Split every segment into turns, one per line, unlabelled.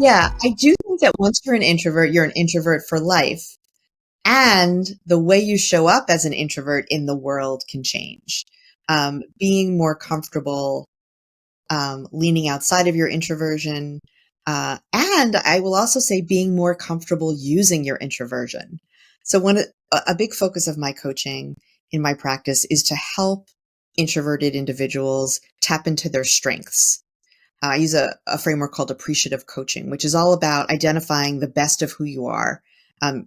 Yeah, I do think that once you're an introvert for life. And the way you show up as an introvert in the world can change. Being more comfortable, leaning outside of your introversion. And I will also say being more comfortable using your introversion. So a big focus of my coaching in my practice is to help introverted individuals tap into their strengths. I use a framework called appreciative coaching, which is all about identifying the best of who you are,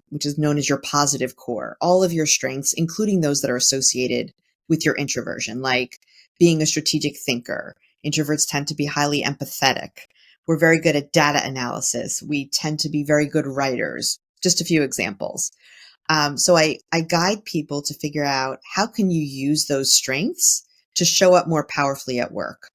which is known as your positive core, all of your strengths, including those that are associated with your introversion, like being a strategic thinker. Introverts tend to be highly empathetic. We're very good at data analysis. We tend to be very good writers. Just a few examples. So I guide people to figure out how can you use those strengths to show up more powerfully at work.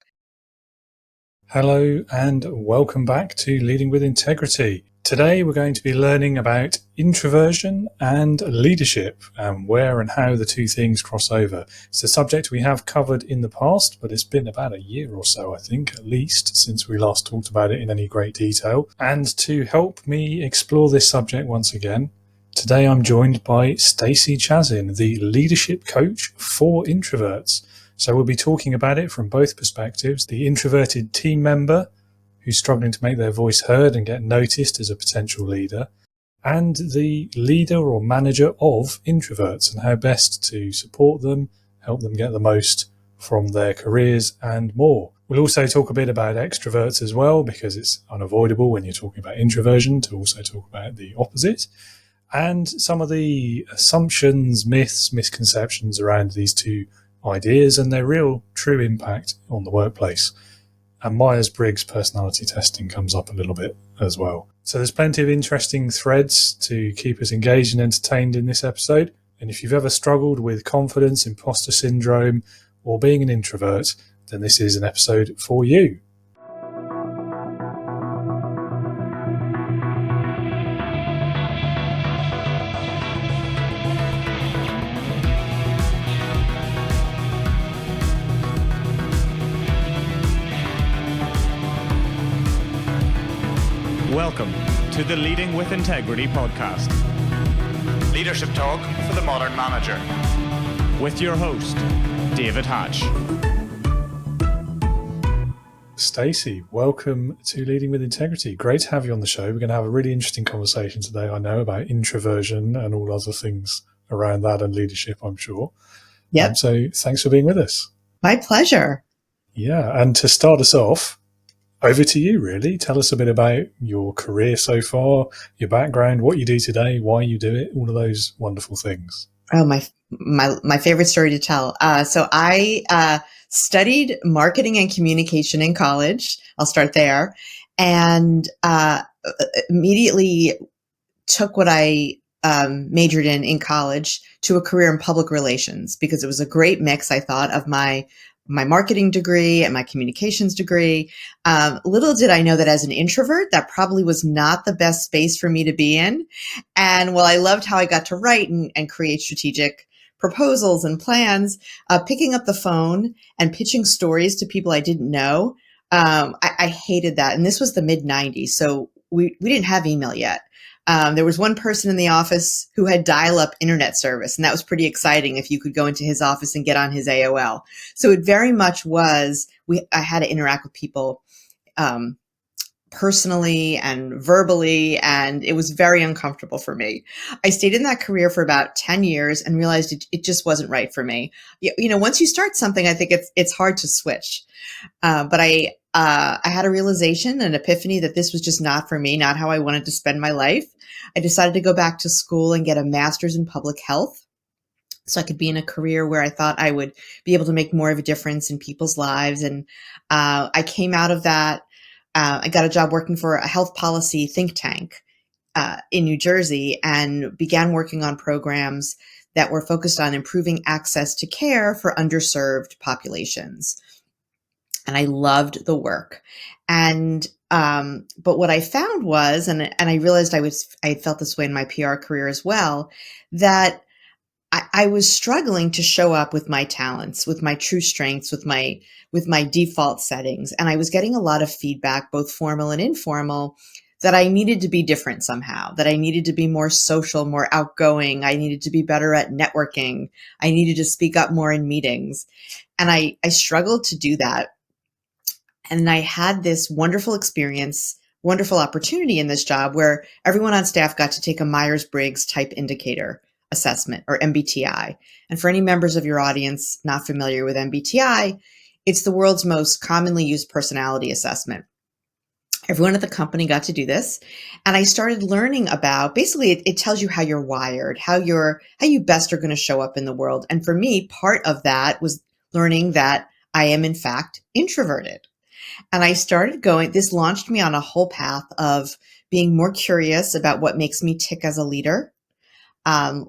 Hello and welcome back to Leading with Integrity. Today we're going to be learning about introversion and leadership and where and how the two things cross over. It's a subject we have covered in the past, but it's been about a year or so, I think, at least, since we last talked about it in any great detail. And to help me explore this subject once again, today I'm joined by Stacey Chazin, the leadership coach for Introverts. So we'll be talking about it from both perspectives, the introverted team member who's struggling to make their voice heard and get noticed as a potential leader, and the leader or manager of introverts and how best to support them, help them get the most from their careers and more. We'll also talk a bit about extroverts as well, because it's unavoidable when you're talking about introversion to also talk about the opposite, and some of the assumptions, myths, misconceptions around these two ideas and their real true impact on the workplace. And Myers-Briggs personality testing comes up a little bit as well. So there's plenty of interesting threads to keep us engaged and entertained in this episode. And if you've ever struggled with confidence, imposter syndrome, or being an introvert, then this is an episode for you.
Welcome to the Leading with Integrity podcast. Leadership talk for the modern manager. With your host, David Hatch.
Stacey, welcome to Leading with Integrity. Great to have you on the show. We're going to have a really interesting conversation today, I know, about introversion and all other things around that and leadership, I'm sure.
Yep.
So thanks for being with us.
My pleasure.
Yeah, and to start us off, over to you, really. Tell us a bit about your career so far, your background, what you do today, why you do it, all of those wonderful things.
Oh, my favorite story to tell. So I studied marketing and communication in college. I'll start there. And immediately took what I majored in college to a career in public relations, because it was a great mix, I thought, of my marketing degree and my communications degree. Little did I know that as an introvert, that probably was not the best space for me to be in. And while I loved how I got to write and create strategic proposals and plans, picking up the phone and pitching stories to people I didn't know, I hated that. And this was the mid-90s, so we didn't have email yet. There was one person in the office who had dial-up internet service, and that was pretty exciting if you could go into his office and get on his AOL. So it very much was, I had to interact with people personally and verbally, and it was very uncomfortable for me. I stayed in that career for about 10 years and realized it just wasn't right for me. You know, once you start something, I think it's hard to switch. But I had a realization, an epiphany that this was just not for me, not how I wanted to spend my life. I decided to go back to school and get a master's in public health, so I could be in a career where I thought I would be able to make more of a difference in people's lives. And I came out of that. I got a job working for a health policy think tank in New Jersey, and began working on programs that were focused on improving access to care for underserved populations. And I loved the work. And but what I found was, and I realized I had felt this way in my PR career as well, that I was struggling to show up with my talents, with my true strengths, with my default settings. And I was getting a lot of feedback, both formal and informal, that I needed to be different somehow, that I needed to be more social, more outgoing. I needed to be better at networking. I needed to speak up more in meetings. And I struggled to do that. And I had this wonderful experience, wonderful opportunity in this job where everyone on staff got to take a Myers-Briggs type indicator assessment, or MBTI. And for any members of your audience not familiar with MBTI, it's the world's most commonly used personality assessment. Everyone at the company got to do this. And I started learning about, basically it tells you how you're wired, how you best are going to show up in the world. And for me, part of that was learning that I am in fact introverted. And I started this launched me on a whole path of being more curious about what makes me tick as a leader,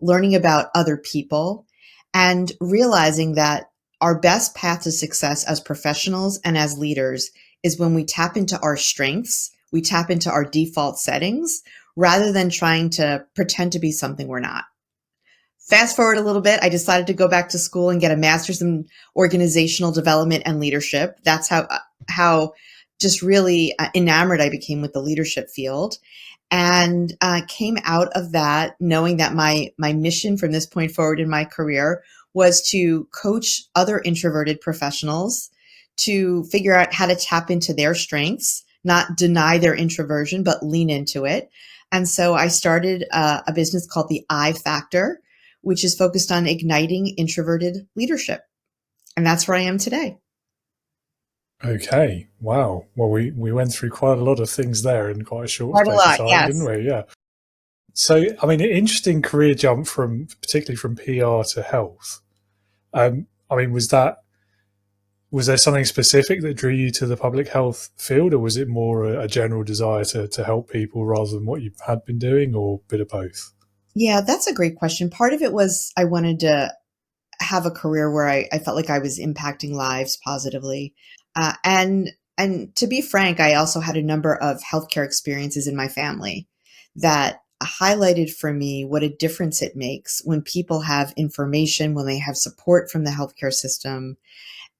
learning about other people, and realizing that our best path to success as professionals and as leaders is when we tap into our strengths, we tap into our default settings, rather than trying to pretend to be something we're not. Fast forward a little bit, I decided to go back to school and get a master's in organizational development and leadership. That's how just really enamored I became with the leadership field, and came out of that knowing that my mission from this point forward in my career was to coach other introverted professionals to figure out how to tap into their strengths, not deny their introversion, but lean into it. And so I started a business called the I Factor, which is focused on igniting introverted leadership. And that's where I am today.
Okay. Wow. Well, we went through quite a lot of things there in quite a short space of time,
yes.
didn't we? Yeah. So, I mean, an interesting career jump particularly from PR to health. I mean, was there something specific that drew you to the public health field, or was it more a general desire to help people rather than what you had been doing, or a bit of both?
Yeah, that's a great question. Part of it was I wanted to have a career where I felt like I was impacting lives positively. And to be frank, I also had a number of healthcare experiences in my family that highlighted for me what a difference it makes when people have information, when they have support from the healthcare system,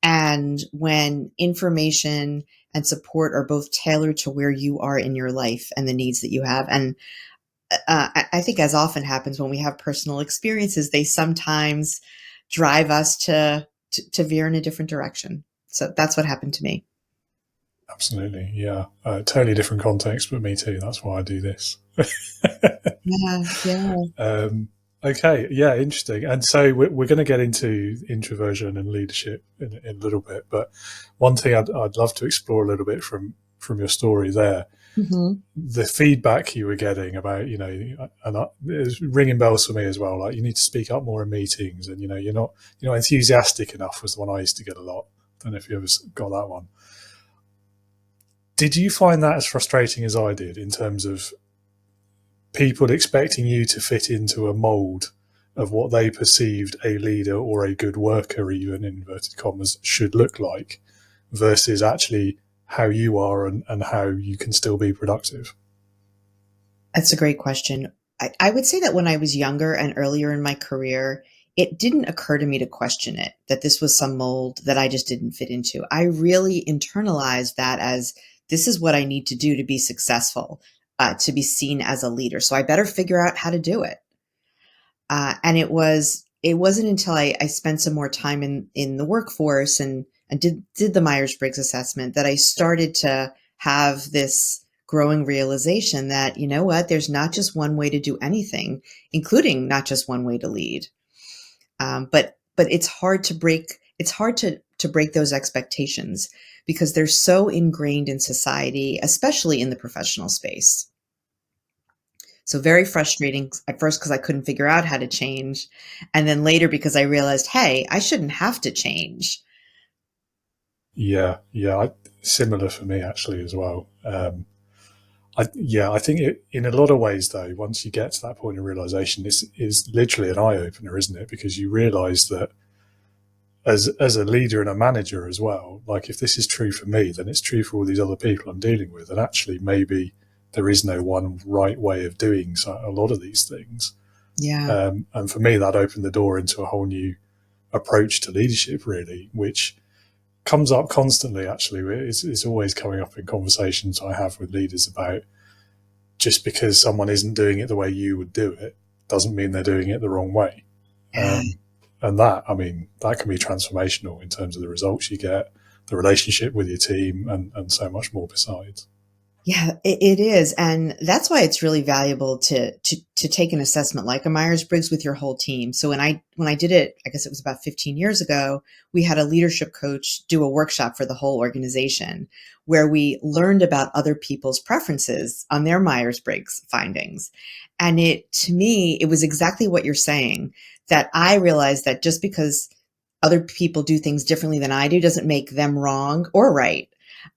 and when information and support are both tailored to where you are in your life and the needs that you have. And I think, as often happens when we have personal experiences, they sometimes drive us to veer in a different direction. So that's what happened to me.
Absolutely. Yeah. Totally different context, but me too. That's why I do this.
Yeah.
Okay. Yeah. Interesting. And so we're going to get into introversion and leadership in a little bit. But one thing I'd love to explore a little bit from your story there, the feedback you were getting about, and it was ringing bells for me as well. Like, you need to speak up more in meetings, and, you're not enthusiastic enough was the one I used to get a lot. I don't know if you ever got that one. Did you find that as frustrating as I did, in terms of people expecting you to fit into a mold of what they perceived a leader or a good worker, even in inverted commas, should look like, versus actually how you are and how you can still be productive?
That's a great question. I would say that when I was younger and earlier in my career, it didn't occur to me to question it, that this was some mold that I just didn't fit into. I really internalized that as, this is what I need to do to be successful, to be seen as a leader. So I better figure out how to do it. And it wasn't until I spent some more time in the workforce and did the Myers-Briggs assessment that I started to have this growing realization that, you know what, there's not just one way to do anything, including not just one way to lead. But it's hard to break. It's hard to break those expectations because they're so ingrained in society, especially in the professional space. So very frustrating at first because I couldn't figure out how to change. And then later because I realized, hey, I shouldn't have to change.
Yeah. Similar for me, actually, as well. I think in a lot of ways, though, once you get to that point of realization, this is literally an eye-opener, isn't it? Because you realize that as a leader and a manager as well, like, if this is true for me, then it's true for all these other people I'm dealing with. And actually, maybe there is no one right way of doing a lot of these things.
Yeah.
And for me, that opened the door into a whole new approach to leadership, really, which comes up constantly. Actually, it's always coming up in conversations I have with leaders about just because someone isn't doing it the way you would do it doesn't mean they're doing it the wrong way.
Yeah.
And that can be transformational in terms of the results you get, the relationship with your team, and so much more besides.
Yeah, it is. And that's why it's really valuable to take an assessment like a Myers-Briggs with your whole team. So when I did it, I guess it was about 15 years ago, we had a leadership coach do a workshop for the whole organization where we learned about other people's preferences on their Myers-Briggs findings. And to me, it was exactly what you're saying, that I realized that just because other people do things differently than I do doesn't make them wrong or right.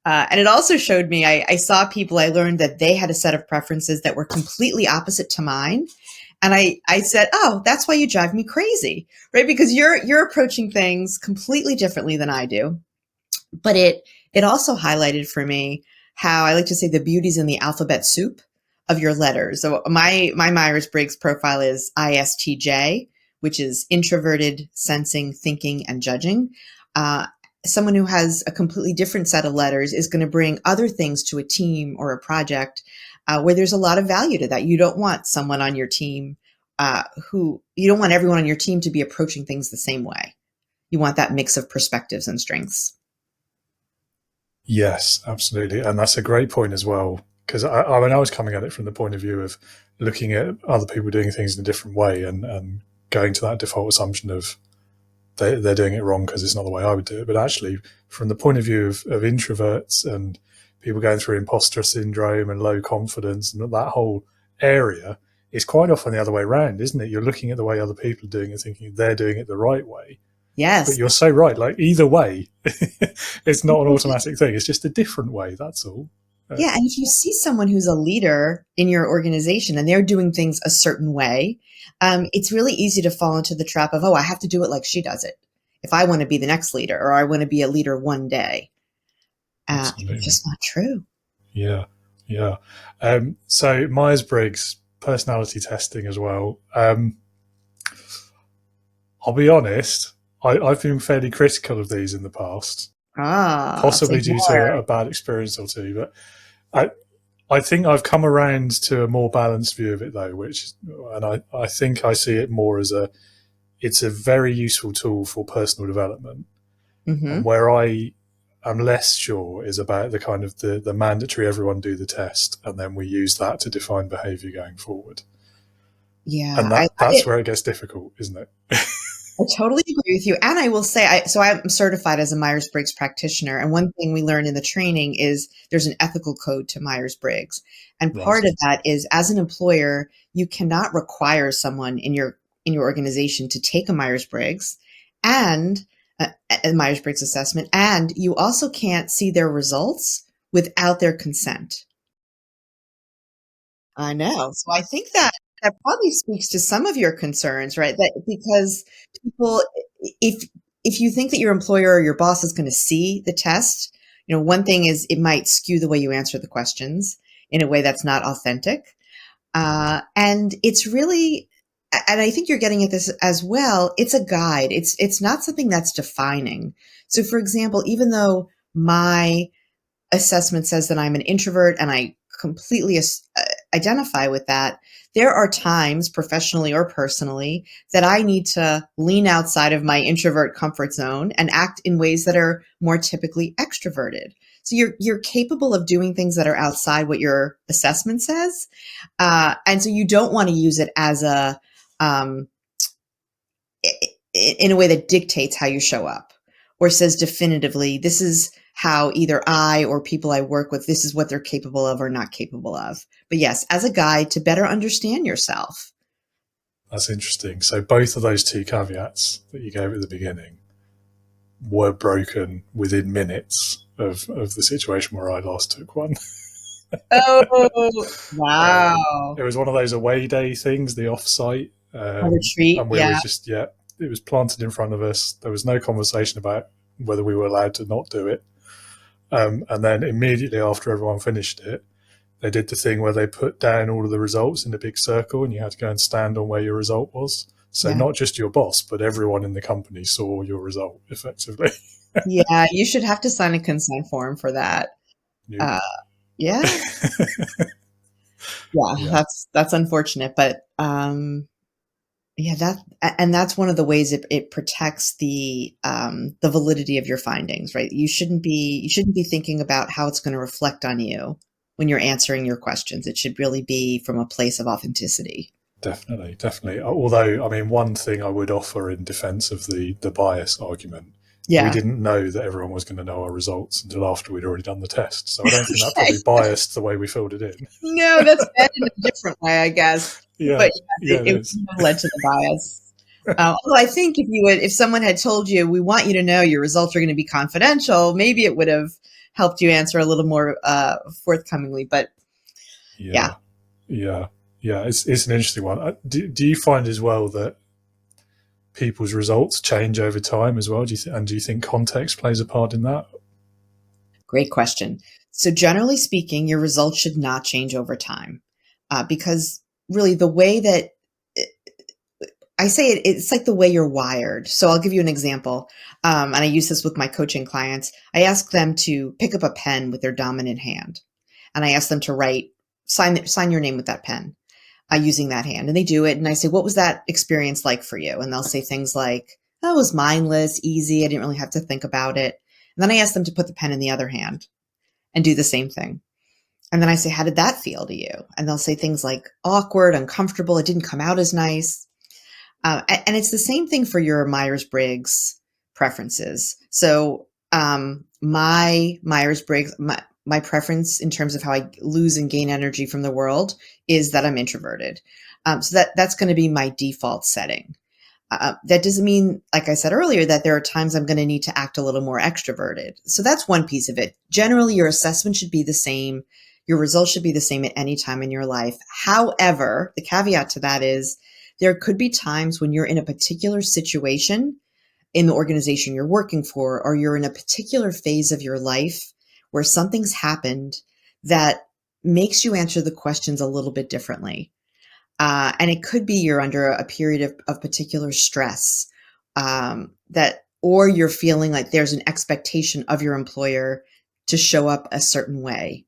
And it also showed me, I saw people, I learned that they had a set of preferences that were completely opposite to mine. And I said, oh, that's why you drive me crazy, right? Because you're approaching things completely differently than I do. But it also highlighted for me how I like to say the beauty's in the alphabet soup of your letters. So my Myers-Briggs profile is ISTJ, which is introverted, sensing, thinking, and judging. Someone who has a completely different set of letters is going to bring other things to a team or a project where there's a lot of value to that. You don't want someone on your team you don't want everyone on your team to be approaching things the same way. You want that mix of perspectives and strengths.
Yes, absolutely. And that's a great point as well, because I was coming at it from the point of view of looking at other people doing things in a different way and going to that default assumption of they're doing it wrong because it's not the way I would do it. But actually, from the point of view of introverts and people going through imposter syndrome and low confidence and that whole area, it's quite often the other way around, isn't it? You're looking at the way other people are doing it, thinking they're doing it the right way.
Yes.
But you're so right. Like either way, it's not an automatic thing. It's just a different way. That's all.
Yeah. And if you see someone who's a leader in your organization and they're doing things a certain way, it's really easy to fall into the trap of, oh, I have to do it like she does it if I want to be the next leader or I want to be a leader one day. It's just not true.
Yeah. Yeah. So Myers-Briggs personality testing as well. I'll be honest, I've been fairly critical of these in the past, possibly due to a bad experience or two. But I think I've come around to a more balanced view of it, though, I think I see it more as it's a very useful tool for personal development.
Mm-hmm.
And where I am less sure is about the kind of the mandatory everyone do the test, and then we use that to define behaviour going forward.
Yeah,
and that's where it gets difficult, isn't it?
I totally agree with you. And I will say, I'm certified as a Myers-Briggs practitioner. And one thing we learned in the training is there's an ethical code to Myers-Briggs. And part of that is, as an employer, you cannot require someone in your organization to take a Myers-Briggs and a Myers-Briggs assessment. And you also can't see their results without their consent. I know. So I think that probably speaks to some of your concerns, right? That because people, if you think that your employer or your boss is going to see the test, one thing is it might skew the way you answer the questions in a way that's not authentic. And it's really, and I think you're getting at this as well, it's a guide. It's not something that's defining. So for example, even though my assessment says that I'm an introvert and I completely identify with that, there are times, professionally or personally, that I need to lean outside of my introvert comfort zone and act in ways that are more typically extroverted. So you're capable of doing things that are outside what your assessment says, and so you don't want to use it as in a way that dictates how you show up or says definitively, this is how either I or people I work with, this is what they're capable of or not capable of. But yes, as a guide to better understand yourself.
That's interesting. So both of those two caveats that you gave at the beginning were broken within minutes of the situation where I last took one.
Oh, wow.
It was one of those away day things, the off-site.
Retreat,
and we were just, it was planted in front of us. There was no conversation about whether we were allowed to not do it. And then immediately after everyone finished it, they did the thing where they put down all of the results in a big circle and you had to go and stand on where your result was. So not just your boss, but everyone in the company saw your result effectively.
Yeah, you should have to sign a consent form for that.
Nope.
Yeah. Yeah,
Yeah,
that's unfortunate, but yeah, that's one of the ways it protects the validity of your findings, right? You shouldn't be thinking about how it's going to reflect on you when you're answering your questions. It should really be from a place of authenticity.
definitely, definitely. Although, I mean, one thing I would offer in defence of the bias argument, we
Yeah.
didn't know that everyone was going to know our results until after we'd already done the test. So I don't think that
Okay.
probably biased the way we filled it in.
No, that's bad in a different way, I guess.
Yeah,
But yes,
yeah, it
it
is.
would have led to the bias. Although I think if someone had told you, we want you to know your results are going to be confidential, maybe it would have helped you answer a little more forthcomingly. But yeah,
Yeah, yeah, yeah. It's an interesting one. Do you find as well that people's results change over time as well? Do you think context plays a part in that?
great question. So generally speaking, your results should not change over time because really the way that I say it's like the way you're wired. So I'll give you an example. And I use this with my coaching clients. I ask them to pick up a pen with their dominant hand. And I ask them to sign your name with that pen using that hand. And they do it. And I say, what was that experience like for you? And they'll say things like, oh, it was mindless, easy. I didn't really have to think about it. And then I ask them to put the pen in the other hand and do the same thing. And then I say, how did that feel to you? And they'll say things like awkward, uncomfortable. It didn't come out as nice. And it's the same thing for your Myers-Briggs preferences. So my Myers-Briggs, my preference in terms of how I lose and gain energy from the world is that I'm introverted. So that's going to be my default setting. That doesn't mean, like I said earlier, that there are times I'm going to need to act a little more extroverted. So that's one piece of it. Generally, your assessment should be the same. Your results should be the same at any time in your life. However, the caveat to that is there could be times when you're in a particular situation in the organization you're working for, or you're in a particular phase of your life where something's happened that makes you answer the questions a little bit differently. And it could be you're under a period of particular stress or you're feeling like there's an expectation of your employer to show up a certain way.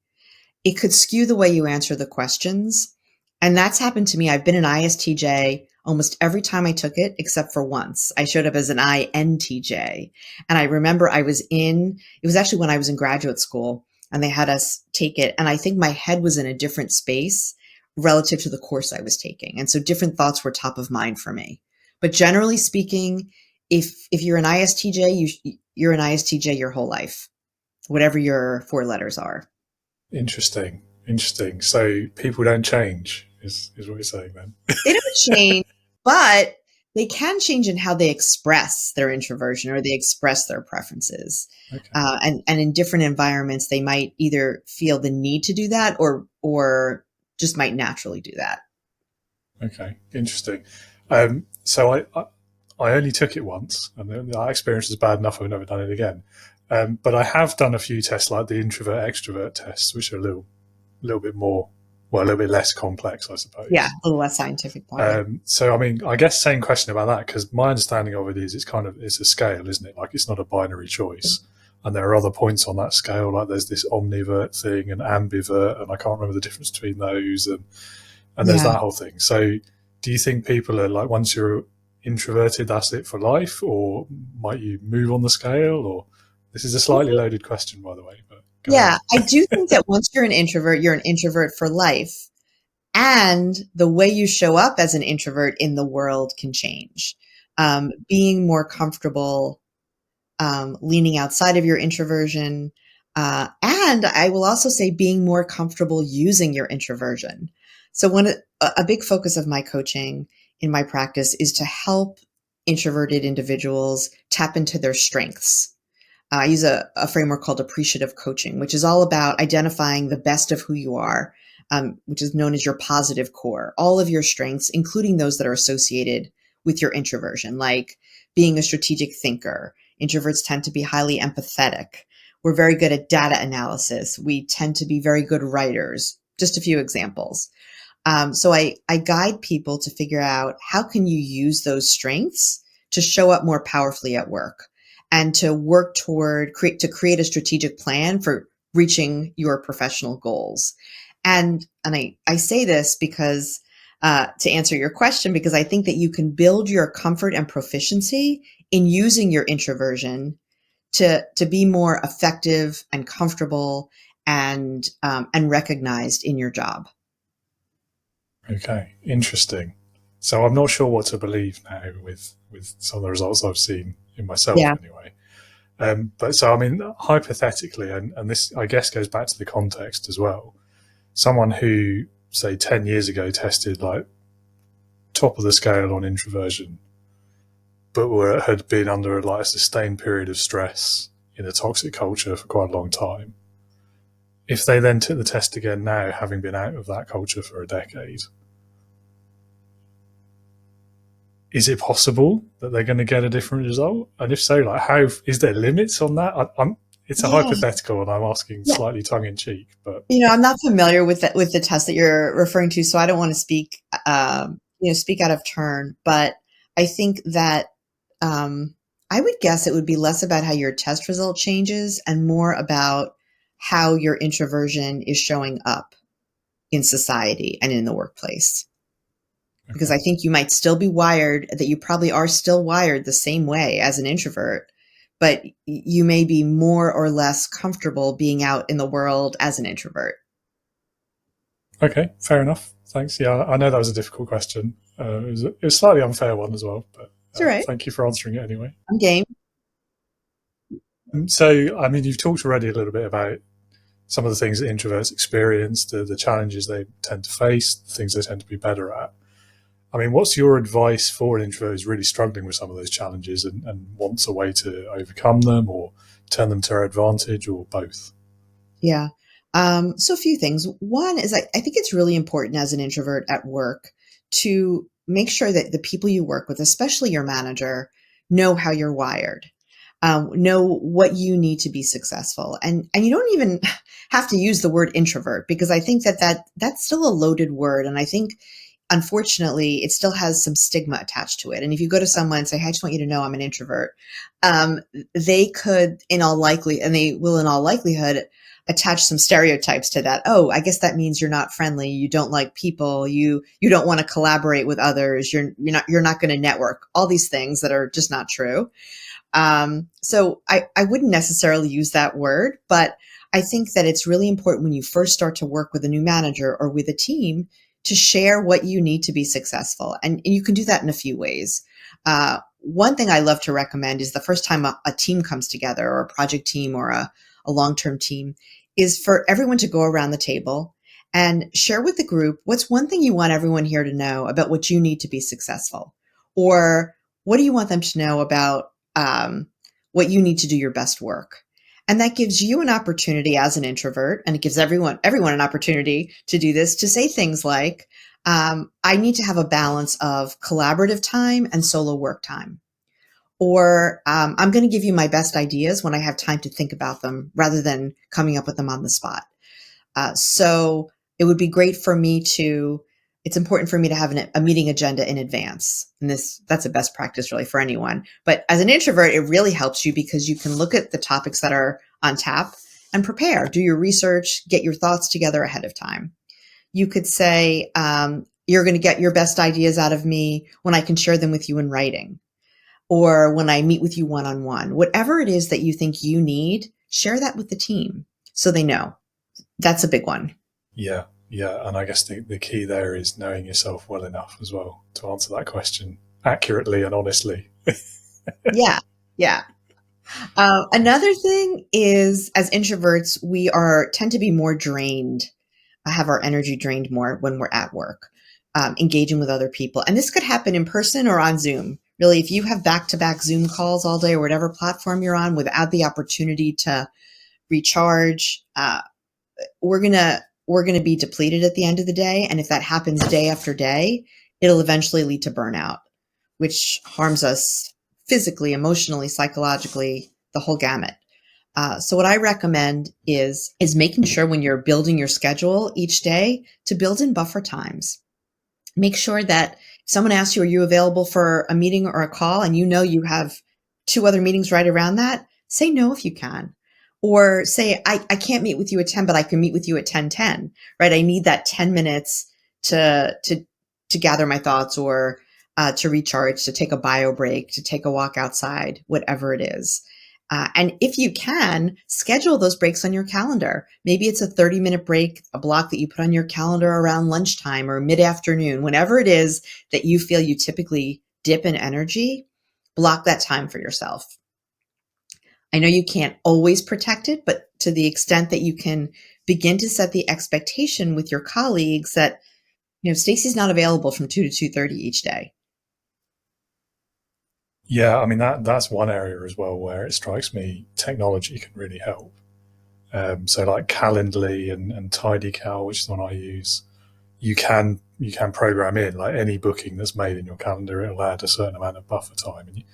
It could skew the way you answer the questions. And that's happened to me. I've been an ISTJ almost every time I took it, except for once. I showed up as an INTJ. And I remember it was actually when I was in graduate school and they had us take it. And I think my head was in a different space relative to the course I was taking. And so different thoughts were top of mind for me. But generally speaking, if you're an ISTJ, you're an ISTJ your whole life, whatever your four letters are.
Interesting, interesting. So people don't change, is what you're saying then?
They don't change, but they can change in how they express their introversion or they express their preferences.
Okay.
And in different environments, they might either feel the need to do that or just might naturally do that.
Okay, interesting. So I only took it once, and that experience was bad enough. I've never done it again. But I have done a few tests, like the introvert extrovert tests, which are a little bit more, well, a little bit less complex, I suppose.
Yeah, a little less scientific point.
So I mean, I guess same question about that, because my understanding of it is it's a scale, isn't it? Like it's not a binary choice. And there are other points on that scale, like there's this omnivert thing and ambivert, and I can't remember the difference between those, and there's that whole thing. So do you think people are like, once you're introverted, that's it for life, or might you move on the scale? Or this is a slightly loaded question, by the way. But
yeah, I do think that once you're an introvert for life, and the way you show up as an introvert in the world can change. Being more comfortable leaning outside of your introversion. And I will also say being more comfortable using your introversion. So a big focus of my coaching in my practice is to help introverted individuals tap into their strengths. I use a framework called appreciative coaching, which is all about identifying the best of who you are, which is known as your positive core, all of your strengths, including those that are associated with your introversion, like being a strategic thinker. Introverts tend to be highly empathetic. We're very good at data analysis. We tend to be very good writers. Just a few examples. So I guide people to figure out how can you use those strengths to show up more powerfully at work and to work to create a strategic plan for reaching your professional goals. And I say this because to answer your question, because I think that you can build your comfort and proficiency in using your introversion to be more effective and comfortable and recognized in your job.
Okay, interesting. So I'm not sure what to believe now with some of the results I've seen in myself anyway. But so, I mean, hypothetically, and this, I guess, goes back to the context as well. Someone who, say, 10 years ago tested like top of the scale on introversion, but had been under like a sustained period of stress in a toxic culture for quite a long time. If they then took the test again now, having been out of that culture for a decade, is it possible that they're going to get a different result? And if so, like, how is there limits on that? It's a hypothetical, and I'm asking slightly tongue in cheek, but
I'm not familiar with the test that you're referring to, so I don't want to speak out of turn. But I think that I would guess it would be less about how your test result changes and more about how your introversion is showing up in society and in the workplace. Because I think you might still be wired, that you probably are still wired the same way as an introvert, but you may be more or less comfortable being out in the world as an introvert.
Okay, fair enough. Thanks. Yeah, I know that was a difficult question. It was a slightly unfair one as well, but
right.
Thank you for answering it anyway.
I'm game.
So, I mean, you've talked already a little bit about some of the things that introverts experience, the challenges they tend to face, the things they tend to be better at. I mean, what's your advice for an introvert who's really struggling with some of those challenges and wants a way to overcome them or turn them to their advantage, or both?
Yeah. So a few things. One is I think it's really important as an introvert at work to make sure that the people you work with, especially your manager, know how you're wired. Know what you need to be successful. And you don't even have to use the word introvert, because I think that's still a loaded word. And I think, unfortunately, it still has some stigma attached to it. And if you go to someone and say, hey, I just want you to know I'm an introvert, they could, they will in all likelihood attach some stereotypes to that. Oh, I guess that means you're not friendly. You don't like people. You don't want to collaborate with others. You're not going to network. All these things that are just not true. So I wouldn't necessarily use that word, but I think that it's really important when you first start to work with a new manager or with a team to share what you need to be successful. And you can do that in a few ways. One thing I love to recommend is the first time a team comes together, or a project team or a long-term team, is for everyone to go around the table and share with the group what's one thing you want everyone here to know about what you need to be successful, or what do you want them to know about what you need to do your best work. And that gives you an opportunity as an introvert, and it gives everyone an opportunity to do this, to say things like, I need to have a balance of collaborative time and solo work time. Or I'm going to give you my best ideas when I have time to think about them, rather than coming up with them on the spot. So it would be great for me it's important for me to have a meeting agenda in advance. And that's a best practice really for anyone. But as an introvert, it really helps you because you can look at the topics that are on tap and prepare, do your research, get your thoughts together ahead of time. You could say, you're going to get your best ideas out of me when I can share them with you in writing, or when I meet with you one-on-one. Whatever it is that you think you need, share that with the team so they know. That's a big one.
Yeah. And I guess the key there is knowing yourself well enough as well to answer that question accurately and honestly.
Yeah. Another thing is, as introverts, we tend to be more drained, have our energy drained more when we're at work, engaging with other people. And this could happen in person or on Zoom. Really, if you have back-to-back Zoom calls all day, or whatever platform you're on, without the opportunity to recharge, we're going to be depleted at the end of the day. And if that happens day after day, it'll eventually lead to burnout, which harms us physically, emotionally, psychologically, the whole gamut. So what I recommend is making sure when you're building your schedule each day to build in buffer times. Make sure that if someone asks you, are you available for a meeting or a call, and you know you have 2 other meetings right around that, say no if you can. Or say, I can't meet with you at 10, but I can meet with you at 10:10, right? I need that 10 minutes to gather my thoughts, or to recharge, to take a bio break, to take a walk outside, whatever it is. And if you can, schedule those breaks on your calendar. Maybe it's a 30-minute break, a block that you put on your calendar around lunchtime or mid-afternoon, whenever it is that you feel you typically dip in energy, block that time for yourself. I know you can't always protect it, but to the extent that you can begin to set the expectation with your colleagues that, Stacey's not available from 2 to 2:30 each day.
Yeah, I mean, that's one area as well where it strikes me technology can really help. So like Calendly and TidyCal, which is the one I use, you can program in like any booking that's made in your calendar, it'll add a certain amount of buffer time, and you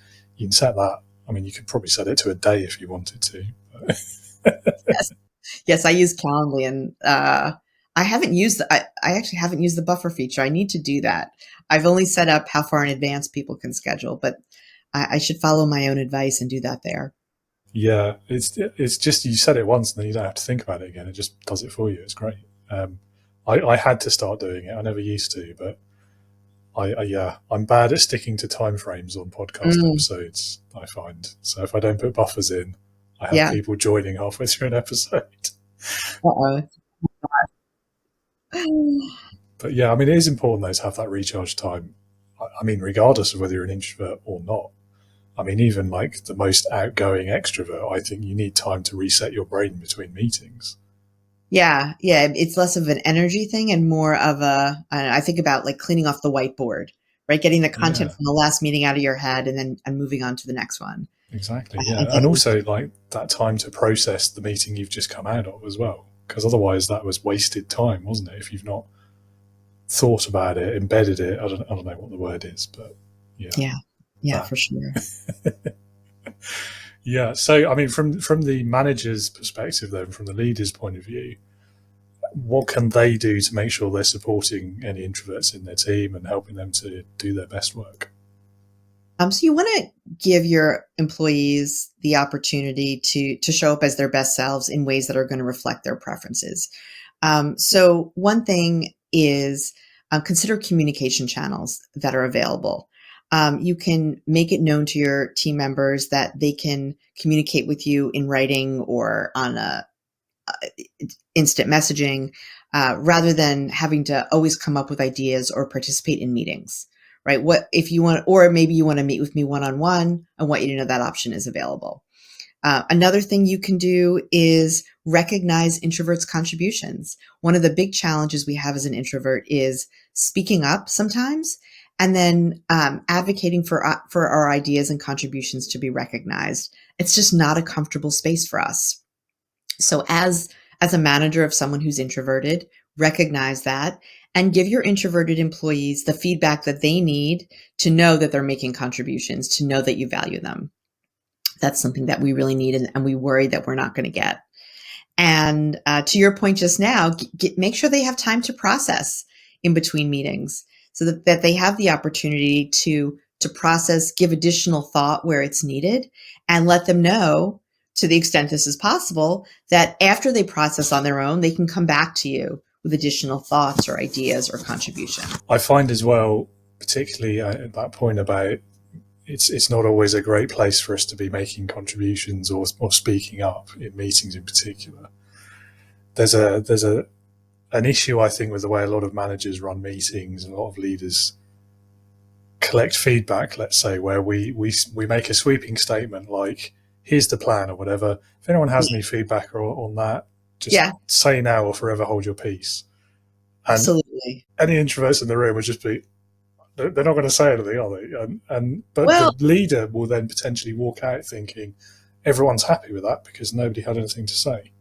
can set that. I mean, you could probably set it to a day if you wanted to.
Yes, I use Calendly, and I actually haven't used the buffer feature. I need to do that. I've only set up how far in advance people can schedule, but I should follow my own advice and do that there.
Yeah, it's just you set it once and then you don't have to think about it again. It just does it for you. It's great. I had to start doing it. I never used to, but I'm bad at sticking to time frames on podcast episodes, I find. So if I don't put buffers in, I have people joining halfway through an episode.
Uh-oh.
But yeah, I mean, it is important though to have that recharge time. I mean, regardless of whether you're an introvert or not. I mean, even like the most outgoing extrovert, I think you need time to reset your brain between meetings.
Yeah. It's less of an energy thing and more of I think about like cleaning off the whiteboard, right? Getting the content from the last meeting out of your head and moving on to the next one.
Exactly. Yeah. And also like that time to process the meeting you've just come out of as well. Because otherwise that was wasted time, wasn't it? If you've not thought about it, embedded it, I don't know what the word is, but yeah.
Yeah, for sure.
Yeah. So, I mean, from the manager's perspective, then, from the leader's point of view, what can they do to make sure they're supporting any introverts in their team and helping them to do their best work?
So you want to give your employees the opportunity to show up as their best selves in ways that are going to reflect their preferences. So one thing is consider communication channels that are available. You can make it known to your team members that they can communicate with you in writing or on instant messaging, rather than having to always come up with ideas or participate in meetings, right? What if you want, or maybe you want to meet with me one-on-one, I want you to know that option is available. Another thing you can do is recognize introverts' contributions. One of the big challenges we have as an introvert is speaking up sometimes, and then advocating for our ideas and contributions to be recognized. It's just not a comfortable space for us. So as a manager of someone who's introverted, recognize that and give your introverted employees the feedback that they need to know that they're making contributions, to know that you value them. That's something that we really need, and we worry that we're not going to get. And to your point just now, make sure they have time to process in between meetings, so that they have the opportunity to process, give additional thought where it's needed, and let them know, to the extent this is possible, that after they process on their own, they can come back to you with additional thoughts or ideas or contribution.
I find as well, particularly at that point about it's not always a great place for us to be making contributions or speaking up in meetings in particular. There's an issue, I think, with the way a lot of managers run meetings and a lot of leaders collect feedback, let's say, where we make a sweeping statement like, here's the plan or whatever. If anyone has any feedback on that, just say now or forever hold your peace. And
absolutely.
Any introverts in the room would just be, they're not going to say anything, are they? But the leader will then potentially walk out thinking everyone's happy with that because nobody had anything to say.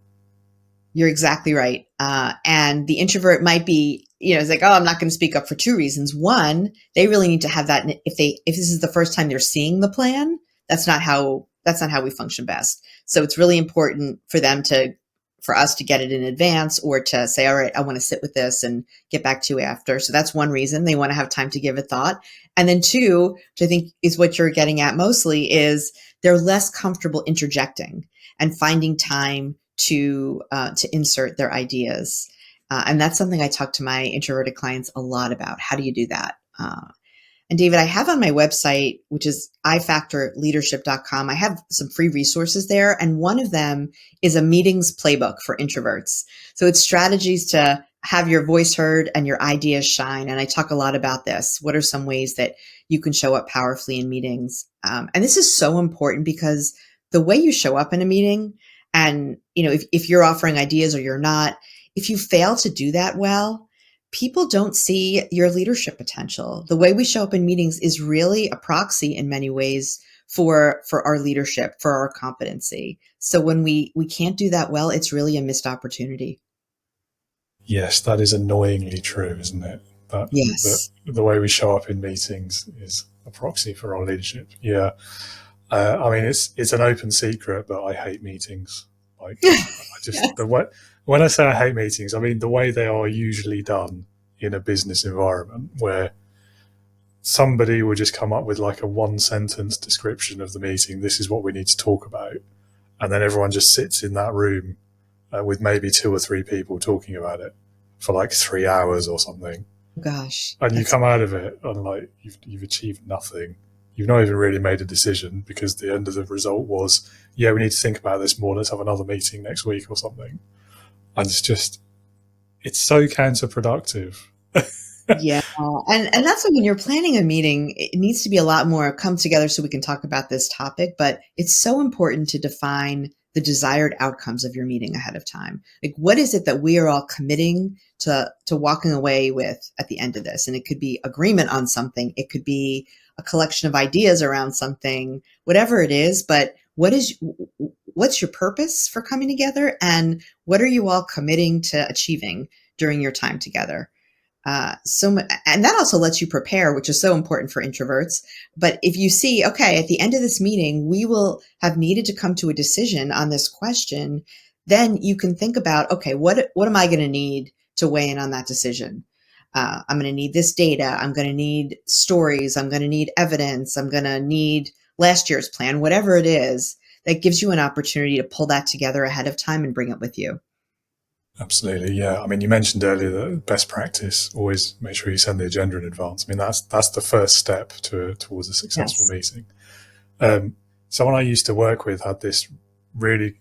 You're exactly right. And the introvert might be, it's like, oh, I'm not going to speak up for two reasons. One, they really need to have that. If this is the first time they're seeing the plan, that's not how we function best. So it's really important for us to get it in advance, or to say, all right, I want to sit with this and get back to you after. So that's one reason they want to have time to give it thought. And then two, which I think is what you're getting at mostly, is they're less comfortable interjecting. and finding time to insert their ideas. And that's something I talk to my introverted clients a lot about. How do you do that? And David, I have on my website, which is ifactorleadership.com, I have some free resources there. And one of them is a meetings playbook for introverts. So it's strategies to have your voice heard and your ideas shine. And I talk a lot about this. What are some ways that you can show up powerfully in meetings? And this is so important because the way you show up in a meeting, and if you're offering ideas or you're not, if you fail to do that well, people don't see your leadership potential. The way we show up in meetings is really a proxy in many ways for our leadership, for our competency. So when we can't do that well, it's really a missed opportunity.
Yes, that is annoyingly true, isn't it?
Yes.
The way we show up in meetings is a proxy for our leadership. Yeah. I mean, it's an open secret, but I hate meetings. Like, when I say I hate meetings, I mean the way they are usually done in a business environment, where somebody will just come up with like a 1-sentence description of the meeting. This is what we need to talk about, and then everyone just sits in that room with maybe 2 or 3 people talking about it for like 3 hours or something.
Gosh.
And you come out of it and like you've achieved nothing. You've not even really made a decision, because the end of the result was, yeah, we need to think about this more. Let's have another meeting next week or something. And it's so counterproductive.
Yeah. And that's when you're planning a meeting, it needs to be a lot more come together so we can talk about this topic, but it's so important to define the desired outcomes of your meeting ahead of time. Like, what is it that we are all committing to walking away with at the end of this? And it could be agreement on something. It could be a collection of ideas around something, whatever it is. But what's your purpose for coming together? And what are you all committing to achieving during your time together? And that also lets you prepare, which is so important for introverts. But if you see, okay, at the end of this meeting, we will have needed to come to a decision on this question, then you can think about, okay, what am I going to need to weigh in on that decision? I'm going to need this data. I'm going to need stories. I'm going to need evidence. I'm going to need last year's plan, whatever it is. That gives you an opportunity to pull that together ahead of time and bring it with you.
Absolutely, yeah. I mean, you mentioned earlier that best practice, always make sure you send the agenda in advance. I mean, that's the first step towards a successful meeting. Someone I used to work with had this really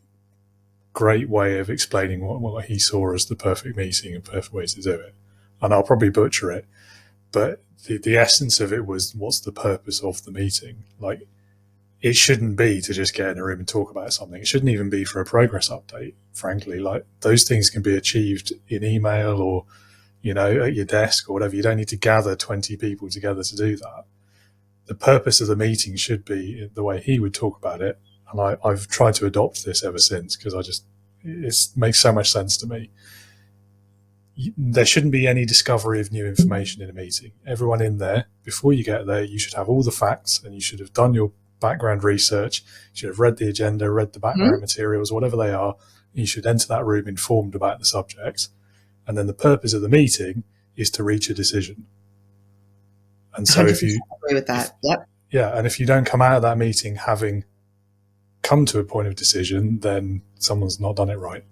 great way of explaining what he saw as the perfect meeting and perfect way to do it. And I'll probably butcher it, but the essence of it was, what's the purpose of the meeting? Like, it shouldn't be to just get in a room and talk about something. It shouldn't even be for a progress update, frankly. Like, those things can be achieved in email or, at your desk or whatever. You don't need to gather 20 people together to do that. The purpose of the meeting should be the way he would talk about it. And I've tried to adopt this ever since, because it makes so much sense to me. There shouldn't be any discovery of new information in a meeting. Everyone in there, before you get there, you should have all the facts, and you should have done your background research. You should have read the agenda, read the background materials, whatever they are. You should enter that room informed about the subject. And then the purpose of the meeting is to reach a decision. And so if you
agree with that, yep.
Yeah. And if you don't come out of that meeting having come to a point of decision, then someone's not done it right,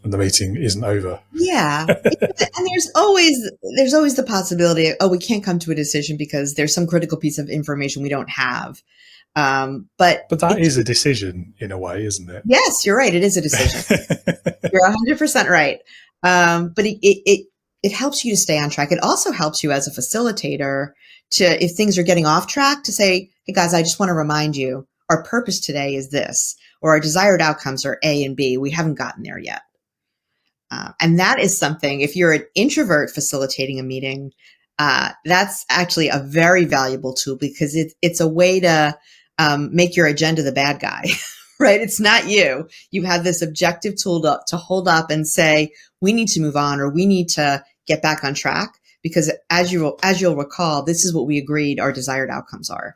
and the meeting isn't over.
Yeah. And there's always the possibility of, we can't come to a decision because there's some critical piece of information we don't have. But
that is a decision in a way, isn't it?
Yes, you're right. It is a decision. You're 100% right. But it helps you to stay on track. It also helps you as a facilitator to, if things are getting off track, to say, hey guys, I just want to remind you, our purpose today is this, or our desired outcomes are A and B. We haven't gotten there yet. And that is something, if you're an introvert facilitating a meeting, that's actually a very valuable tool, because it's a way to make your agenda the bad guy, right? It's not you. You have this objective tool to hold up and say, we need to move on, or we need to get back on track, because as you'll recall, this is what we agreed our desired outcomes are.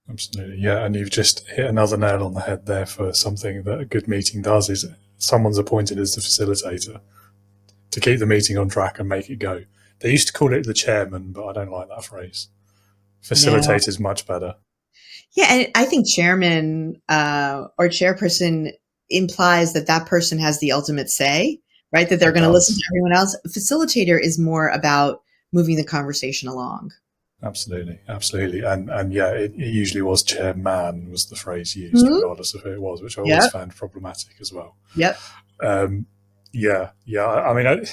Absolutely. Yeah. And you've just hit another nail on the head there for something that a good meeting does, is someone's appointed as the facilitator to keep the meeting on track and make it go. They used to call it the chairman, but I don't like that phrase. Facilitator is much better.
Yeah, and I think chairman or chairperson implies that that person has the ultimate say, right? That they're going to listen to everyone else. A facilitator is more about moving the conversation along.
Absolutely. And yeah, it usually was chairman was the phrase used, regardless of who it was, which I always found problematic as well.
Yep.
Yeah. I mean,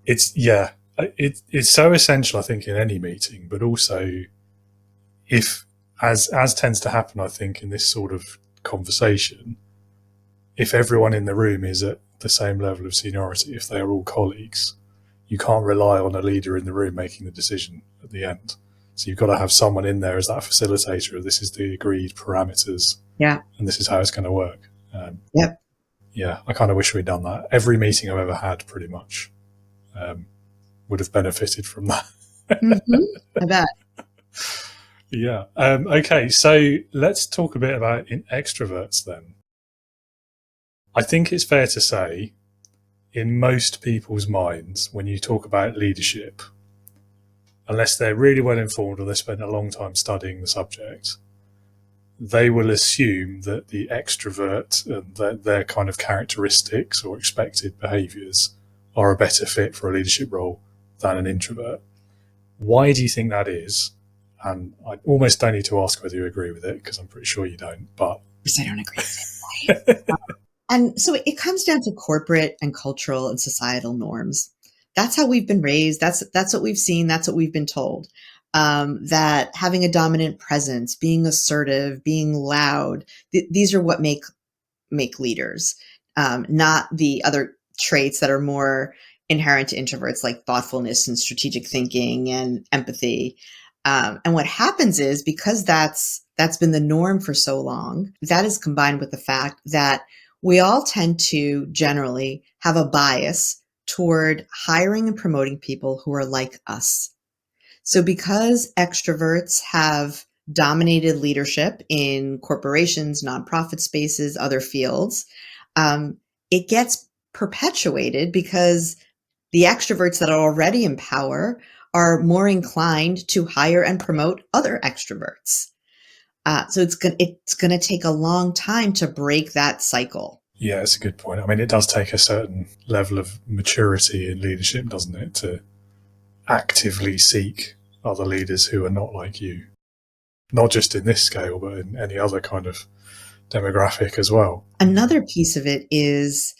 it's so essential, I think, in any meeting, but also if, as tends to happen, I think, in this sort of conversation, if everyone in the room is at the same level of seniority, if they are all colleagues, you can't rely on a leader in the room making the decision at the end. So you've got to have someone in there as that facilitator. This is the agreed parameters.
Yeah.
And this is how it's going to work.
Yep.
Yeah, I kind of wish we'd done that. Every meeting I've ever had, pretty much, would have benefited from that.
I bet.
Yeah. Okay, so let's talk a bit about extroverts then. I think it's fair to say, in most people's minds, when you talk about leadership, unless they're really well informed or they spent a long time studying the subject, they will assume that the extrovert and their kind of characteristics or expected behaviours are a better fit for a leadership role than an introvert. Why do you think that is? And I almost don't need to ask whether you agree with it, because I'm pretty sure you don't. But
I don't agree with it. And so it comes down to corporate and cultural and societal norms. That's how we've been raised. That's what we've seen. That's what we've been told. That having a dominant presence, being assertive, being loud, these are what make leaders, not the other traits that are more inherent to introverts, like thoughtfulness and strategic thinking and empathy. And what happens is, because that's been the norm for so long, that is combined with the fact that we all tend to generally have a bias toward hiring and promoting people who are like us. So because extroverts have dominated leadership in corporations, nonprofit spaces, other fields, it gets perpetuated because the extroverts that are already in power are more inclined to hire and promote other extroverts. So it's going to take a long time to break that cycle.
Yeah, it's a good point. I mean, it does take a certain level of maturity in leadership, doesn't it, to actively seek other leaders who are not like you. Not just in this scale, but in any other kind of demographic as well.
Another piece of it is